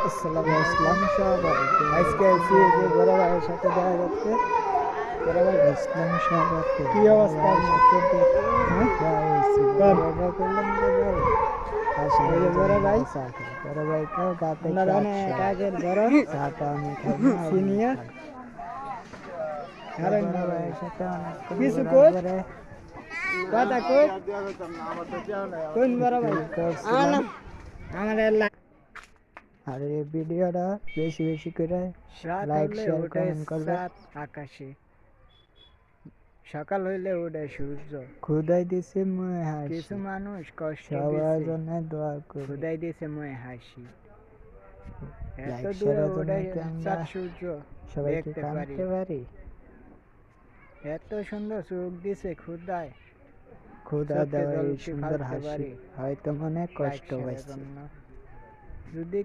আসসালামু আলাইকুম। আজকে আছি যে বড় ভাইয়ের সাথে দেখা যাচ্ছে। বড় ভাই ইসলাম সাহেব কি অবস্থা সাথে দেখা হয়েছে। বড় করলাম যে ভাই আসলে বড় ভাই বড় ভাই তো গাতে কাজের বড় চাটা আমি খাই সিনিয়র কারণ বড় ভাইয়ের সাথে অনেক কিছু করে কথা কই কোন বড় ভাই আমার আর এই ভিডিওটা বেশি বেশি করে লাইক শেয়ার কমেন্ট করবে। আকাশে সকাল হইলে ওঠে সূর্য, খোদাই দিছে মুয়ে হাসি, কিছু মানুষ কষ্ট সবার জন্য দোয়া করে, খোদাই দিছে মুয়ে হাসি। এত দূরে ওঠে চাঁদ সূর্য সবাইকে কাঁদতে পারি। এত সুন্দর চোখ দিছে খোদাই, খোদা দেওয়া এই সুন্দর হাসি হয়তো মনে কষ্ট পাইছে যদি